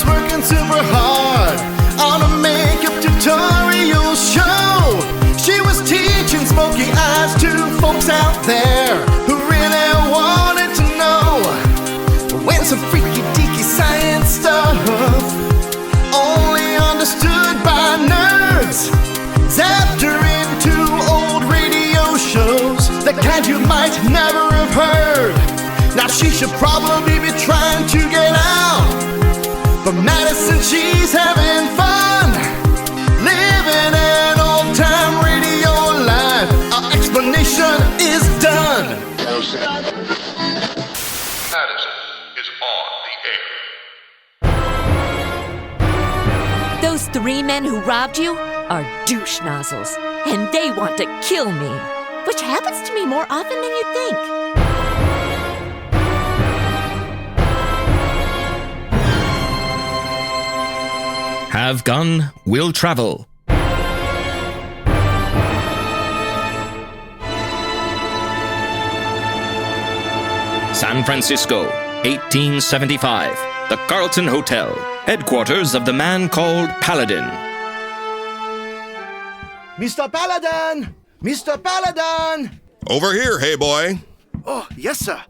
was working super hard on a makeup tutorial show. She was teaching smoky eyes to folks out there who really wanted to know when some freaky deaky science stuff only understood by nerds zapped her into old radio shows, the kind you might never have heard. Now she should probably be trying to get out, but Madison, she's having fun, living an old-time radio life. Our explanation is done. Madison is on the air. Those 3 men who robbed you are douche nozzles, and they want to kill me, which happens to me more often than you think. Have gun, will travel. San Francisco, 1875. The Carlton Hotel, headquarters of the man called Paladin. Mr. Paladin! Mr. Paladin! Over here, hey boy. Oh, yes, sir.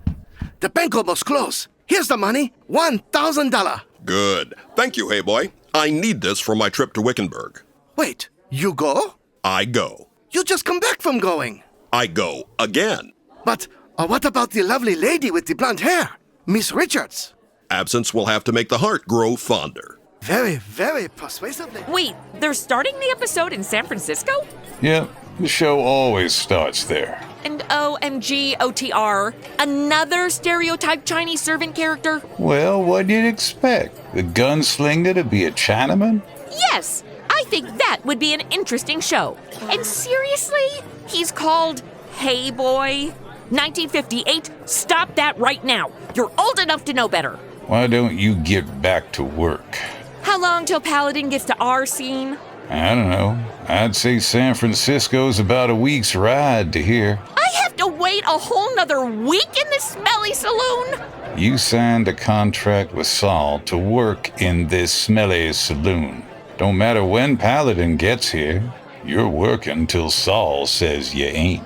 The bank almost closed. Here's the money, $1,000. Good. Thank you, hey boy. I need this for my trip to Wickenburg. Wait, you go? I go. You just come back from going. I go again. But what about the lovely lady with the blonde hair? Miss Richards. Absence will have to make the heart grow fonder. Very, very persuasively. Wait, they're starting the episode in San Francisco? Yep, the show always starts there. And OMG, OTR, another stereotyped Chinese servant character? Well, what did you expect? The gunslinger to be a Chinaman? Yes, I think that would be an interesting show. And seriously, he's called Hey Boy? 1958? Stop that right now. You're old enough to know better. Why don't you get back to work? How long till Paladin gets to our scene? I don't know. I'd say San Francisco's about a week's ride to here. I have to wait a whole nother week in this smelly saloon? You signed a contract with Saul to work in this smelly saloon. Don't matter when Paladin gets here, you're working till Saul says you ain't.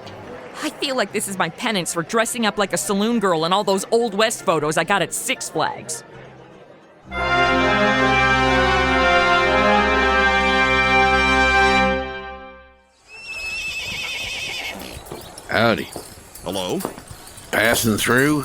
I feel like this is my penance for dressing up like a saloon girl in all those Old West photos I got at Six Flags. Howdy. Hello? Passing through?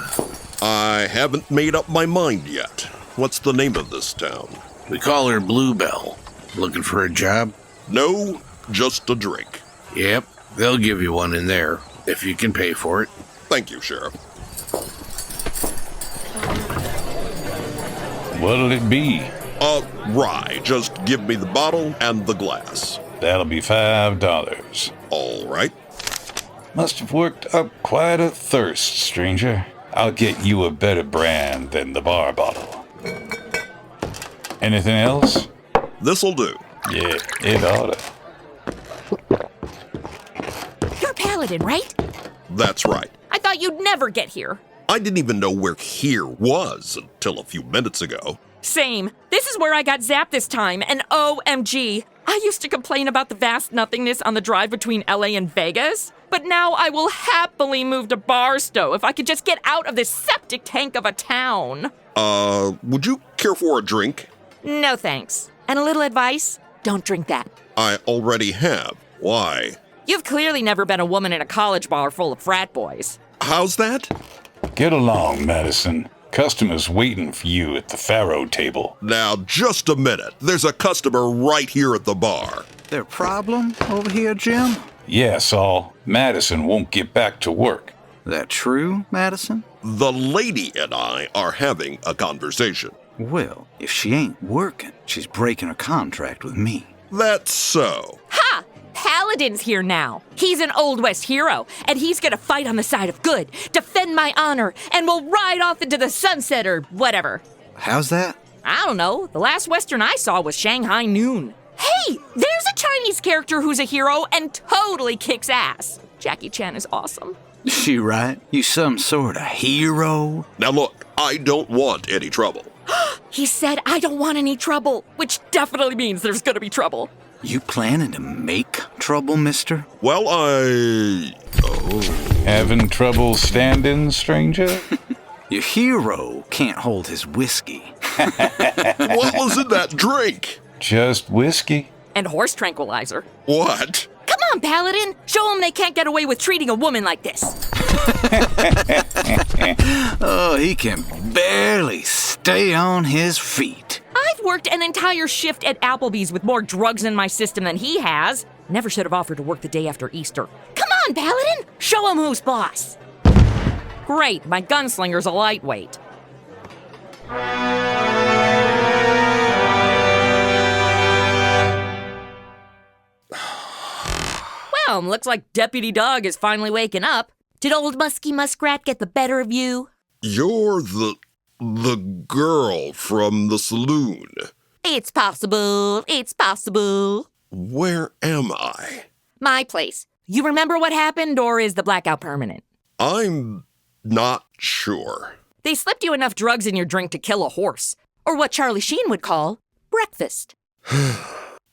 I haven't made up my mind yet. What's the name of this town? We call her Bluebell. Looking for a job? No, just a drink. Yep, they'll give you one in there, if you can pay for it. Thank you, Sheriff. What'll it be? Rye. Just give me the bottle and the glass. That'll be $5. All right. Must have worked up quite a thirst, stranger. I'll get you a better brand than the bar bottle. Anything else? This'll do. Yeah, it oughta. You're Paladin, right? That's right. I thought you'd never get here. I didn't even know where here was until a few minutes ago. Same. This is where I got zapped this time, and OMG. I used to complain about the vast nothingness on the drive between LA and Vegas, but now I will happily move to Barstow if I could just get out of this septic tank of a town. Would you care for a drink? No thanks. And a little advice? Don't drink that. I already have. Why? You've clearly never been a woman in a college bar full of frat boys. How's that? Get along, Madison. Customers waiting for you at the faro table. Now, just a minute. There's a customer right here at the bar. There a problem over here, Jim? Yeah, Saul. Madison won't get back to work. That true, Madison? The lady and I are having a conversation. Well, if she ain't working, she's breaking her contract with me. That's so. Ha! Paladin's here now. He's an Old West hero, and he's gonna fight on the side of good, defend my honor, and we'll ride off into the sunset or whatever. How's that? I don't know. The last Western I saw was Shanghai Noon. Hey, there's a Chinese character who's a hero and totally kicks ass. Jackie Chan is awesome. She right? You some sort of hero? Now look, I don't want any trouble. He said I don't want any trouble, which definitely means there's gonna be trouble. You planning to make trouble, mister? Well, Having trouble standing, stranger? Your hero can't hold his whiskey. what was in that drink? Just whiskey? And horse tranquilizer. What? Come on, Paladin! Show them they can't get away with treating a woman like this. Oh, he can barely stay on his feet. I've worked an entire shift at Applebee's with more drugs in my system than he has. Never should have offered to work the day after Easter. Come on, Paladin! Show him who's boss. Great, my gunslinger's a lightweight. Well, looks like Deputy Dog is finally waking up. Did old Muskie Muskrat get the better of you? You're the girl from the saloon. It's possible. It's possible. Where am I? My place. You remember what happened, or is the blackout permanent? I'm not sure. They slipped you enough drugs in your drink to kill a horse, or what Charlie Sheen would call breakfast.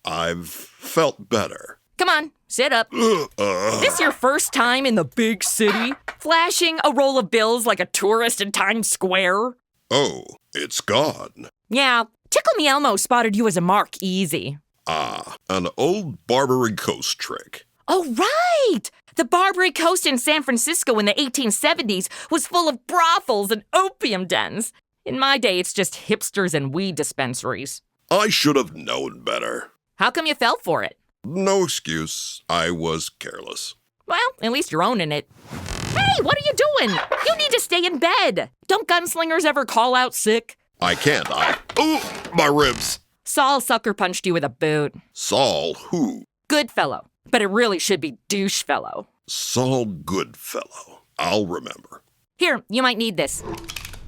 I've felt better. Come on, sit up. This your first time in the big city? Flashing a roll of bills like a tourist in Times Square? Oh, it's gone. Yeah, Tickle Me Elmo spotted you as a mark easy. Ah, an old Barbary Coast trick. Oh, right! The Barbary Coast in San Francisco in the 1870s was full of brothels and opium dens. In my day, it's just hipsters and weed dispensaries. I should have known better. How come you fell for it? No excuse. I was careless. Well, at least you're owning it. Hey, what are you doing? You need to stay in bed. Don't gunslingers ever call out sick? I can't. Ooh, my ribs. Saul sucker punched you with a boot. Saul who? Goodfellow. But it really should be Douchefellow. Saul Goodfellow. I'll remember. Here, you might need this.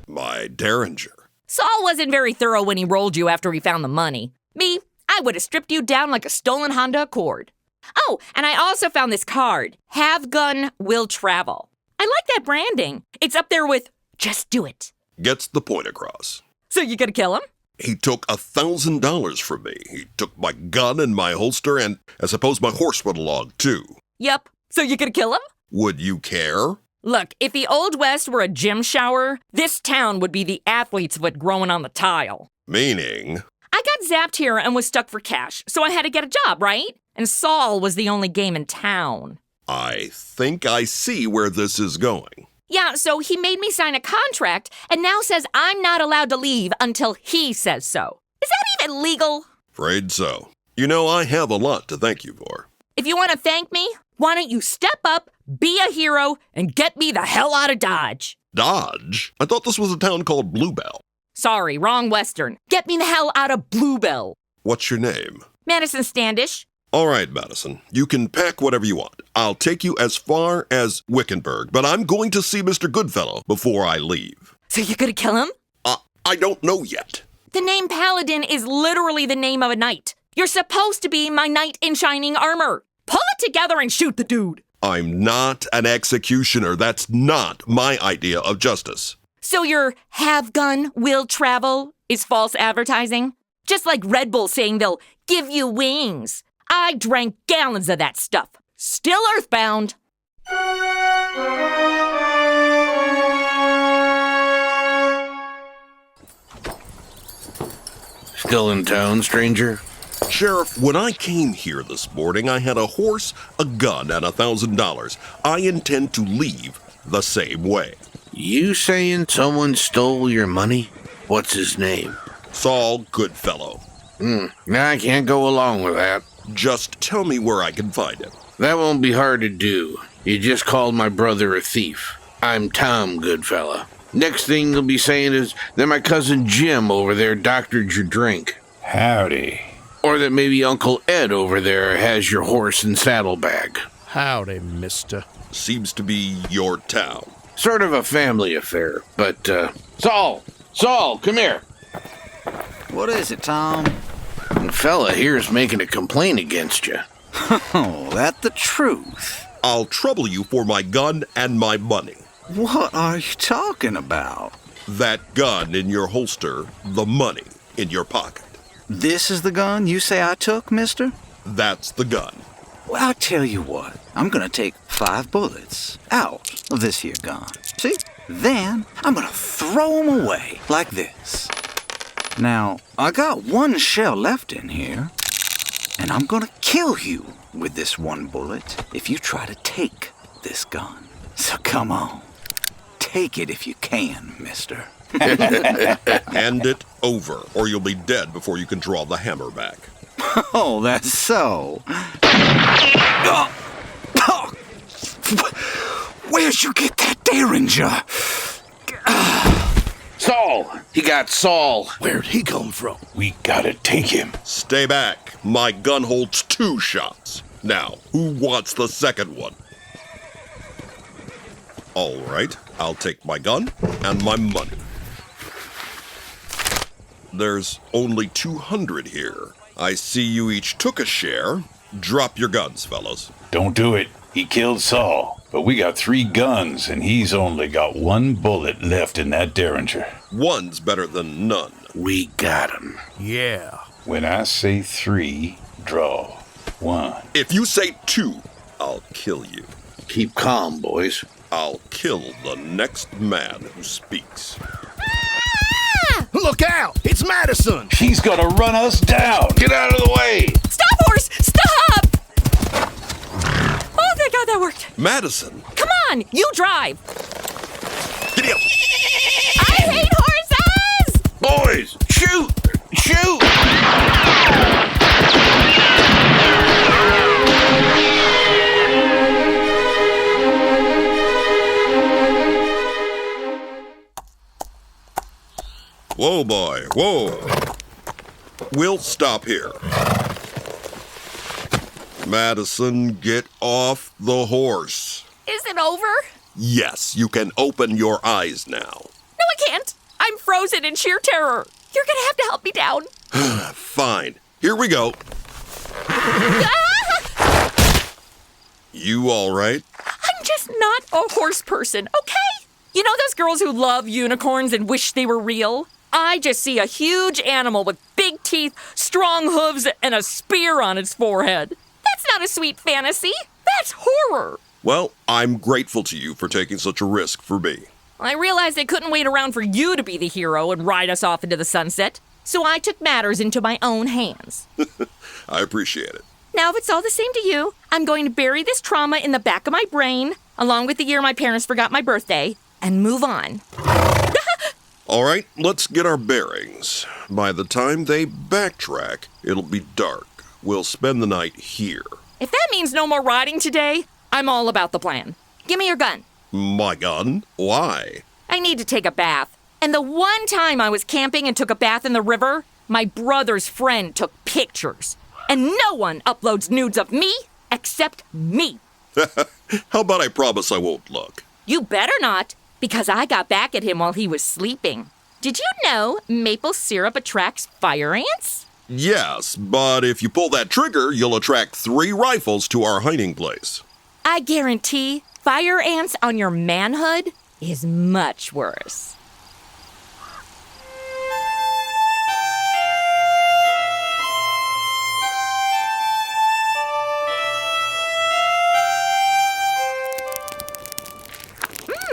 My Derringer. Saul wasn't very thorough when he rolled you after he found the money. Me, I would have stripped you down like a stolen Honda Accord. Oh, and I also found this card. Have gun, will travel. I like that branding. It's up there with just do it. Gets the point across. So you gonna kill him? He took $1,000 from me. He took my gun and my holster, and I suppose my horse went along, too. Yup. So you gonna kill him? Would you care? Look, if the Old West were a gym shower, this town would be the athlete's foot growing on the tile. Meaning? I got zapped here and was stuck for cash, so I had to get a job, right? And Saul was the only game in town. I think I see where this is going. Yeah, so he made me sign a contract and now says I'm not allowed to leave until he says so. Is that even legal? Afraid so. You know, I have a lot to thank you for. If you want to thank me, why don't you step up, be a hero, and get me the hell out of Dodge? Dodge? I thought this was a town called Bluebell. Sorry, wrong Western. Get me the hell out of Bluebell. What's your name? Madison Standish. All right, Madison. You can pack whatever you want. I'll take you as far as Wickenburg, but I'm going to see Mr. Goodfellow before I leave. So you're gonna kill him? I don't know yet. The name Paladin is literally the name of a knight. You're supposed to be my knight in shining armor. Pull it together and shoot the dude. I'm not an executioner. That's not my idea of justice. So your have gun, will travel is false advertising? Just like Red Bull saying they'll give you wings. I drank gallons of that stuff. Still earthbound. Still in town, stranger? Sheriff, when I came here this morning, I had a horse, a gun, and $1,000. I intend to leave the same way. You saying someone stole your money? What's his name? Saul Goodfellow. I can't go along with that. Just tell me where I can find him. That won't be hard to do. You just called my brother a thief. I'm Tom Goodfellow. Next thing you'll be saying is that my cousin Jim over there doctored your drink. Howdy. Or that maybe Uncle Ed over there has your horse and saddlebag. Howdy, mister. Seems to be your town. Sort of a family affair, but, Saul, come here. What is it, Tom? A fella here's making a complaint against you. Oh, that the truth. I'll trouble you for my gun and my money. What are you talking about? That gun in your holster, the money in your pocket. This is the gun you say I took, mister? That's the gun. Well, I'll tell you what. I'm gonna take 5 bullets out of this here gun. See? Then I'm gonna throw them away like this. Now, I got 1 shell left in here, and I'm gonna kill you with this 1 bullet if you try to take this gun. So come on. Take it if you can, mister. Hand it over, or you'll be dead before you can draw the hammer back. Oh, that's so. Where'd you get that Derringer? Saul! He got Saul. Where'd he come from? We gotta take him. Stay back. My gun holds 2 shots. Now, who wants the second one? All right, I'll take my gun and my money. There's only 200 here. I see you each took a share. Drop your guns, fellows. Don't do it. He killed Saul, but we got 3 guns, and he's only got 1 bullet left in that Derringer. One's better than none. We got him. Yeah. When I say 3, draw 1. If you say 2, I'll kill you. Keep calm, boys. I'll kill the next man who speaks. Look out! It's Madison! He's gonna run us down! Get out of the way! Stop, horse! Stop! Oh, thank God that worked. Madison! Come on, you drive. Giddy up! I hate horses! Boys, shoot! Shoot! Whoa, boy, whoa. We'll stop here. Madison, get off the horse. Is it over? Yes, you can open your eyes now. No, I can't. I'm frozen in sheer terror. You're gonna have to help me down. Fine. Here we go. You all right? I'm just not a horse person, okay? You know those girls who love unicorns and wish they were real? I just see a huge animal with big teeth, strong hooves, and a spear on its forehead. That's not a sweet fantasy. That's horror. Well, I'm grateful to you for taking such a risk for me. I realized I couldn't wait around for you to be the hero and ride us off into the sunset, so I took matters into my own hands. I appreciate it. Now, if it's all the same to you, I'm going to bury this trauma in the back of my brain, along with the year my parents forgot my birthday, and move on. All right, let's get our bearings. By the time they backtrack, it'll be dark. We'll spend the night here. If that means no more riding today, I'm all about the plan. Give me your gun. My gun? Why? I need to take a bath. And the one time I was camping and took a bath in the river, my brother's friend took pictures. And no one uploads nudes of me except me. How about I promise I won't look? You better not, because I got back at him while he was sleeping. Did you know maple syrup attracts fire ants? Yes, but if you pull that trigger, you'll attract 3 rifles to our hiding place. I guarantee fire ants on your manhood is much worse.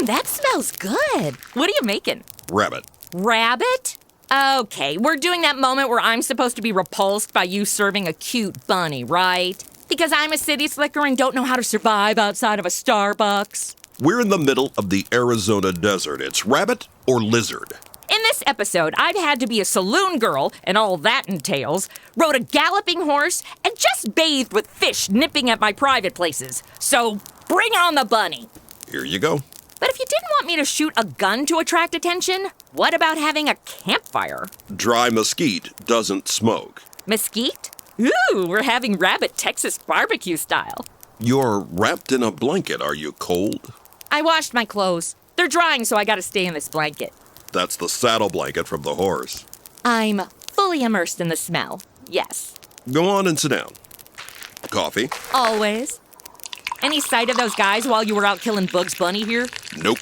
That smells good. What are you making? Rabbit. Rabbit? Okay, we're doing that moment where I'm supposed to be repulsed by you serving a cute bunny, right? Because I'm a city slicker and don't know how to survive outside of a Starbucks. We're in the middle of the Arizona desert. It's rabbit or lizard. In this episode, I've had to be a saloon girl, and all that entails, rode a galloping horse, and just bathed with fish nipping at my private places. So bring on the bunny. Here you go. But if you didn't want me to shoot a gun to attract attention, what about having a campfire? Dry mesquite doesn't smoke. Mesquite? Ooh, we're having rabbit Texas barbecue style. You're wrapped in a blanket. Are you cold? I washed my clothes. They're drying, so I gotta stay in this blanket. That's the saddle blanket from the horse. I'm fully immersed in the smell. Yes. Go on and sit down. Coffee? Always. Any sight of those guys while you were out killing Bugs Bunny here? Nope.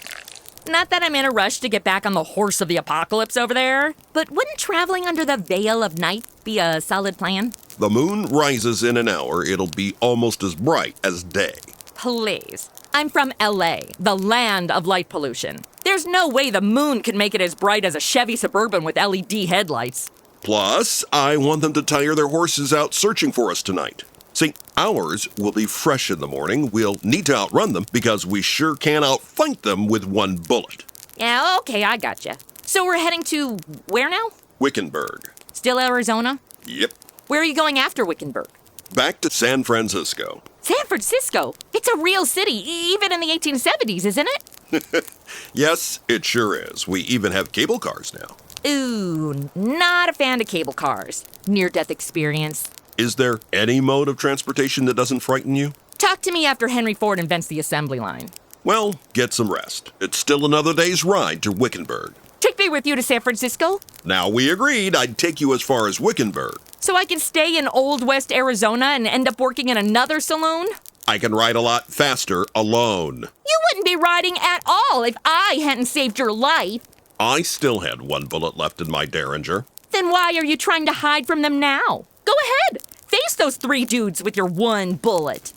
Not that I'm in a rush to get back on the horse of the apocalypse over there, but wouldn't traveling under the veil of night be a solid plan? The moon rises in an hour. It'll be almost as bright as day. Please. I'm from LA, the land of light pollution. There's no way the moon can make it as bright as a Chevy Suburban with LED headlights. Plus, I want them to tire their horses out searching for us tonight. See, ours will be fresh in the morning. We'll need to outrun them because we sure can't outfight them with one bullet. Yeah, okay, I gotcha. So we're heading to where now? Wickenburg. Still Arizona? Yep. Where are you going after Wickenburg? Back to San Francisco. San Francisco? It's a real city, even in the 1870s, isn't it? Yes, it sure is. We even have cable cars now. Ooh, not a fan of cable cars. Near-death experience. Is there any mode of transportation that doesn't frighten you? Talk to me after Henry Ford invents the assembly line. Well, get some rest. It's still another day's ride to Wickenburg. Take me with you to San Francisco, Now, we agreed I'd take you as far as Wickenburg. so I can stay in Old West Arizona and end up working in another saloon? I can ride a lot faster alone. You wouldn't be riding at all if I hadn't saved your life. I still had one bullet left in my Derringer. Then why are you trying to hide from them now? Go ahead. Face those 3 dudes with your one bullet.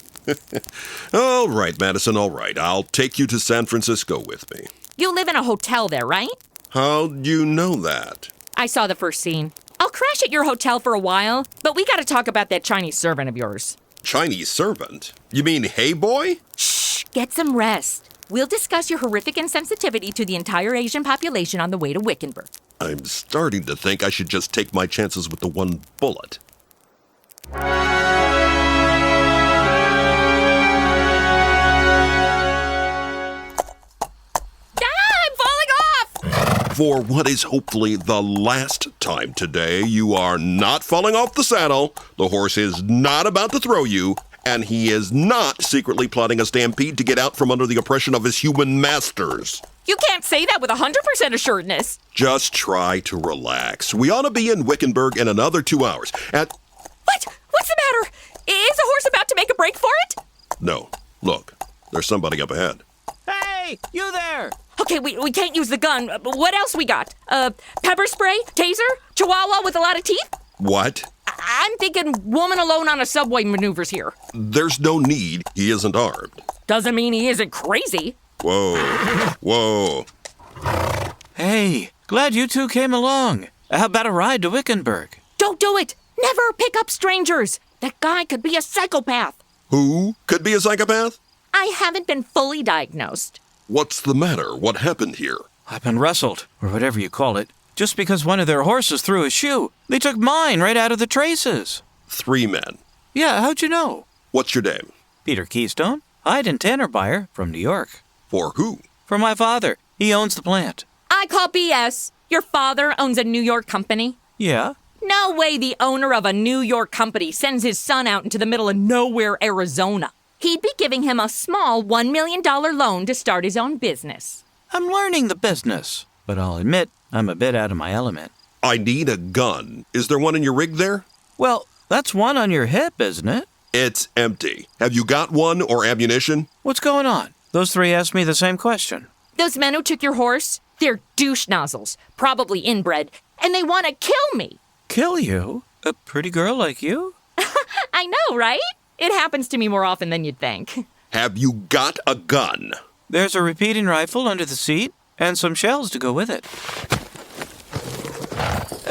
All right, Madison, all right. I'll take you to San Francisco with me. You live in a hotel there, right? How'd you know that? I saw the first scene. I'll crash at your hotel for a while, but we gotta talk about that Chinese servant of yours. Chinese servant? You mean Hey Boy? Shh, get some rest. We'll discuss your horrific insensitivity to the entire Asian population on the way to Wickenburg. I'm starting to think I should just take my chances with the one bullet. For what is hopefully the last time today, you are not falling off the saddle, the horse is not about to throw you, and he is not secretly plotting a stampede to get out from under the oppression of his human masters. You can't say that with 100% assuredness. Just try to relax. We ought to be in Wickenburg in another 2 hours. What? What's the matter? Is the horse about to make a break for it? No, look, there's somebody up ahead. Hey, you there! Okay, we can't use the gun. What else we got? Pepper spray? Taser? Chihuahua with a lot of teeth? What? I'm thinking woman alone on a subway maneuvers here. There's no need. He isn't armed. Doesn't mean he isn't crazy. Whoa. Whoa. Hey, glad you two came along. How about a ride to Wickenburg? Don't do it. Never pick up strangers. That guy could be a psychopath. Who could be a psychopath? I haven't been fully diagnosed. What's the matter? What happened here? I've been rustled, or whatever you call it, just because one of their horses threw a shoe. They took mine right out of the traces. 3 men. Yeah, how'd you know? What's your name? Peter Keystone. Hide and tanner buyer from New York. For who? For my father. He owns the plant. I call BS. Your father owns a New York company? Yeah. No way the owner of a New York company sends his son out into the middle of nowhere, Arizona. He'd be giving him a small $1 million loan to start his own business. I'm learning the business, but I'll admit I'm a bit out of my element. I need a gun. Is there one in your rig there? Well, that's one on your hip, isn't it? It's empty. Have you got one or ammunition? What's going on? Those 3 asked me the same question. Those men who took your horse, they're douche nozzles, probably inbred, and they want to kill me. Kill you? A pretty girl like you? I know, right? It happens to me more often than you'd think. Have you got a gun? There's a repeating rifle under the seat and some shells to go with it.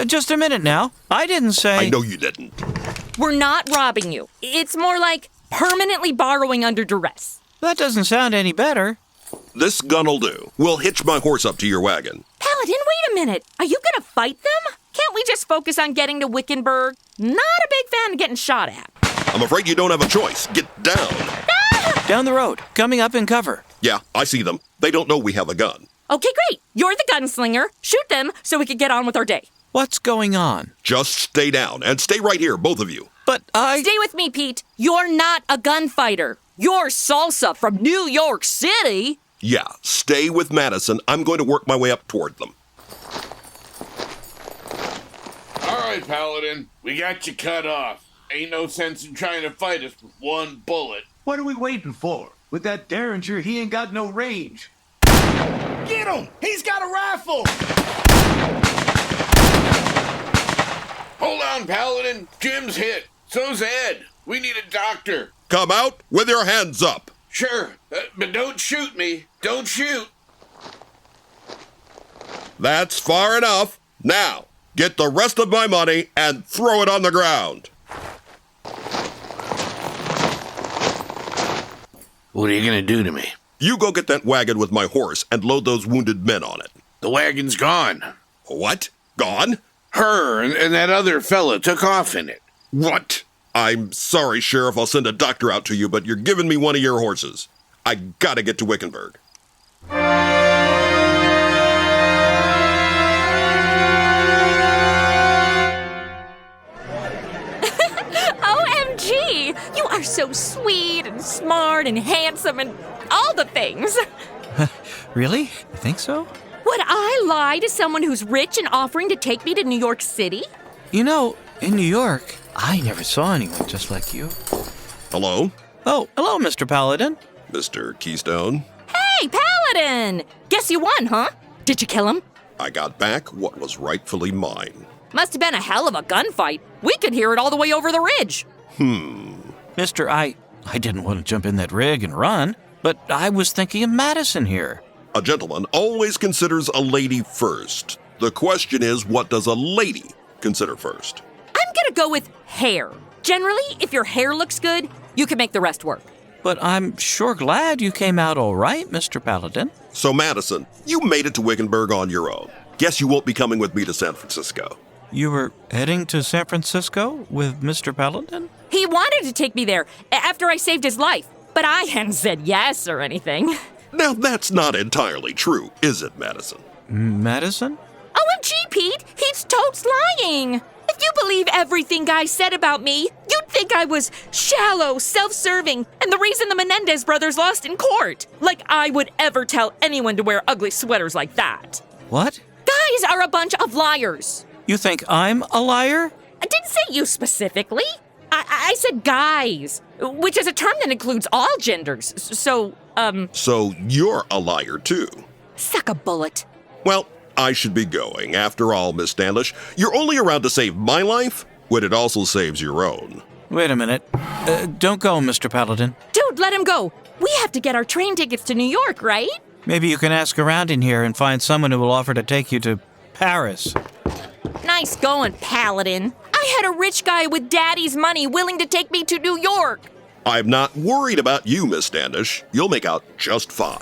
Just a minute now. I didn't say... I know you didn't. We're not robbing you. It's more like permanently borrowing under duress. That doesn't sound any better. This gun'll do. We'll hitch my horse up to your wagon. Paladin, wait a minute. Are you gonna fight them? Can't we just focus on getting to Wickenburg? Not a big fan of getting shot at. I'm afraid you don't have a choice. Get down. Down the road, coming up in cover. Yeah, I see them. They don't know we have a gun. Okay, great. You're the gunslinger. Shoot them so we can get on with our day. What's going on? Just stay down and stay right here, both of you. But Stay with me, Pete. You're not a gunfighter. You're Salsa from New York City. Yeah, stay with Madison. I'm going to work my way up toward them. All right, Paladin, we got you cut off. Ain't no sense in trying to fight us with one bullet. What are we waiting for? With that Derringer, he ain't got no range. Get him! He's got a rifle! Hold on, Paladin. Jim's hit. So's Ed. We need a doctor. Come out with your hands up. Sure, but don't shoot me. Don't shoot. That's far enough. Now, get the rest of my money and throw it on the ground. What are you going to do to me? You go get that wagon with my horse and load those wounded men on it. The wagon's gone. What? Gone? Her and that other fella took off in it. What? I'm sorry, Sheriff. I'll send a doctor out to you, but you're giving me one of your horses. I gotta get to Wickenburg. OMG! You are so sweet and smart and handsome and all the things. Really? You think so? Would I lie to someone who's rich and offering to take me to New York City? You know, in New York, I never saw anyone just like you. Hello? Oh, hello, Mr. Paladin. Mr. Keystone? Hey, Paladin! Guess you won, huh? Did you kill him? I got back what was rightfully mine. Must have been a hell of a gunfight. We could hear it all the way over the ridge. Mister, I didn't want to jump in that rig and run, but I was thinking of Madison here. A gentleman always considers a lady first. The question is, what does a lady consider first? I'm gonna go with hair. Generally, if your hair looks good, you can make the rest work. But I'm sure glad you came out all right, Mr. Paladin. So, Madison, you made it to Wickenburg on your own. Guess you won't be coming with me to San Francisco. You were heading to San Francisco with Mr. Paladin? He wanted to take me there after I saved his life, but I hadn't said yes or anything. Now, that's not entirely true, is it, Madison? Madison? OMG, Pete, he's totes lying. If you believe everything guys said about me, you'd think I was shallow, self-serving, and the reason the Menendez brothers lost in court. Like I would ever tell anyone to wear ugly sweaters like that. What? Guys are a bunch of liars. You think I'm a liar? I didn't say you specifically. I said guys, which is a term that includes all genders. So you're a liar, too. Suck a bullet. Well, I should be going. After all, Miss Standish, you're only around to save my life when it also saves your own. Wait a minute. Don't go, Mr. Paladin. Dude, let him go. We have to get our train tickets to New York, right? Maybe you can ask around in here and find someone who will offer to take you to Paris. Nice going, Paladin. I had a rich guy with daddy's money willing to take me to New York. I'm not worried about you, Miss Standish. You'll make out just fine.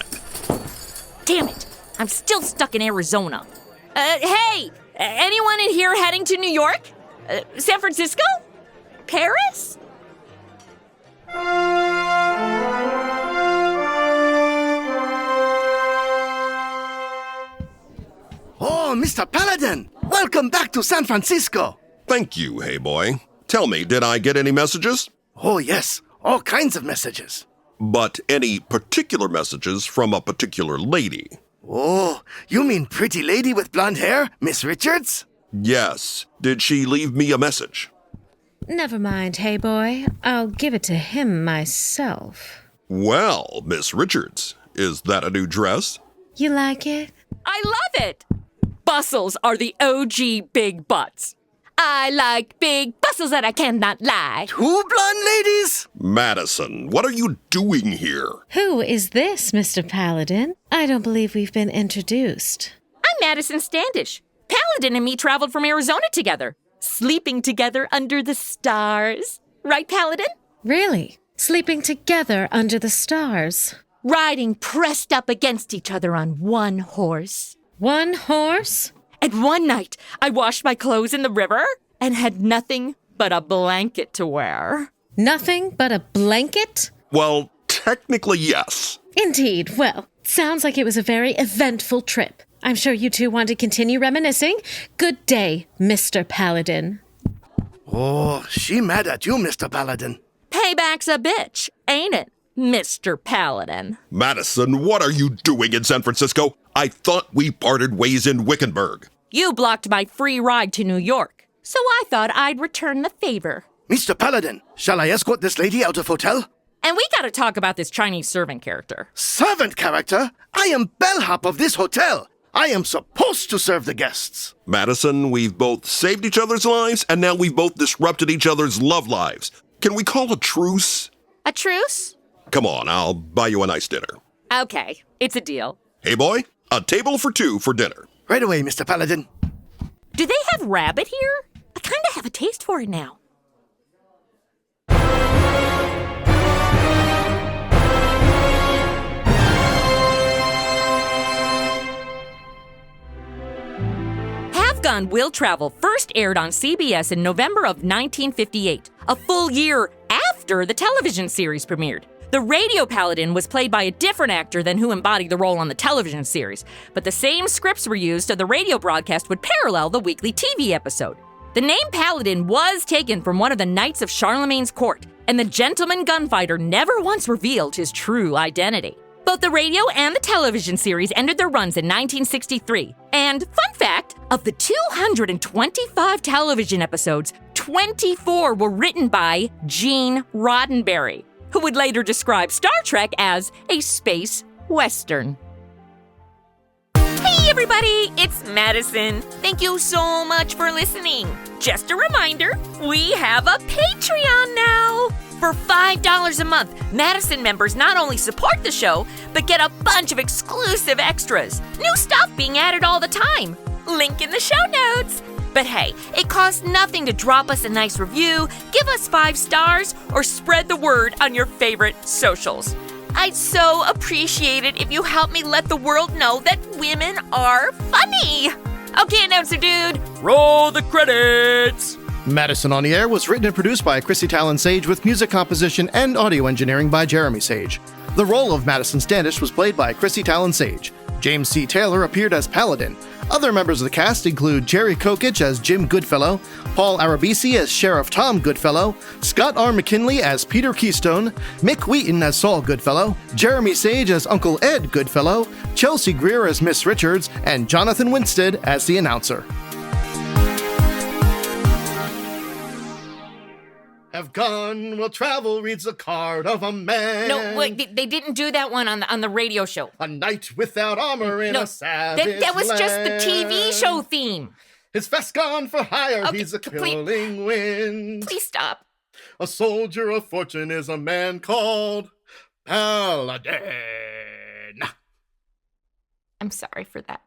Damn it. I'm still stuck in Arizona. Hey, anyone in here heading to New York? San Francisco? Paris? Oh, Mr. Paladin! Welcome back to San Francisco! Thank you, hey boy. Tell me, did I get any messages? Oh, yes. All kinds of messages. But any particular messages from a particular lady? Oh, you mean pretty lady with blonde hair, Miss Richards? Yes. Did she leave me a message? Never mind, hey boy. I'll give it to him myself. Well, Miss Richards, is that a new dress? You like it? I love it! Bustles are the OG big butts. I like big bustles that I cannot lie. Two blonde ladies? Madison, what are you doing here? Who is this, Mr. Paladin? I don't believe we've been introduced. I'm Madison Standish. Paladin and me traveled from Arizona together, sleeping together under the stars. Right, Paladin? Really? Sleeping together under the stars? Riding pressed up against each other on one horse. One horse? And one night, I washed my clothes in the river and had nothing but a blanket to wear. Nothing but a blanket? Well, technically, yes. Indeed. Well, sounds like it was a very eventful trip. I'm sure you two want to continue reminiscing. Good day, Mr. Paladin. Oh, she mad at you, Mr. Paladin. Payback's a bitch, ain't it, Mr. Paladin? Madison, what are you doing in San Francisco? I thought we parted ways in Wickenburg. You blocked my free ride to New York, so I thought I'd return the favor. Mr. Paladin, shall I escort this lady out of hotel? And we gotta talk about this Chinese servant character. Servant character? I am bellhop of this hotel. I am supposed to serve the guests. Madison, we've both saved each other's lives, and now we've both disrupted each other's love lives. Can we call a truce? A truce? Come on, I'll buy you a nice dinner. Okay, it's a deal. Hey, boy, a table for two for dinner. Right away, Mr. Paladin. Do they have rabbit here? I kinda have a taste for it now. Gun Will Travel first aired on CBS in November of 1958, a full year after the television series premiered. The radio paladin was played by a different actor than who embodied the role on the television series, but the same scripts were used so the radio broadcast would parallel the weekly TV episode. The name Paladin was taken from one of the knights of Charlemagne's court, and the gentleman gunfighter never once revealed his true identity. Both the radio and the television series ended their runs in 1963. And fun fact, of the 225 television episodes, 24 were written by Gene Roddenberry, who would later describe Star Trek as a space western. Hey everybody, it's Madison. Thank you so much for listening. Just a reminder, we have a Patreon now. For $5 a month, Madison members not only support the show, but get a bunch of exclusive extras. New stuff being added all the time. Link in the show notes. But hey, it costs nothing to drop us a nice review, give us 5 stars, or spread the word on your favorite socials. I'd so appreciate it if you help me let the world know that women are funny. Okay, announcer dude, roll the credits. Madison on the Air was written and produced by Chrissy Talon Sage with music composition and audio engineering by Jeremy Sage. The role of Madison Standish was played by Chrissy Talon Sage. James C. Taylor appeared as Paladin. Other members of the cast include Jerry Kokich as Jim Goodfellow, Paul Arabisi as Sheriff Tom Goodfellow, Scott R. McKinley as Peter Keystone, Mick Wheaton as Saul Goodfellow, Jeremy Sage as Uncle Ed Goodfellow, Chelsea Greer as Miss Richards, and Jonathan Winstead as the announcer. Have gone, will travel, reads the card of a man. No, wait, they didn't do that one on the radio show. A knight without armor in a savage that was just the land. TV show theme. His vest gone for hire, Okay, he's a killing wind. Please stop. A soldier of fortune is a man called Paladin. I'm sorry for that.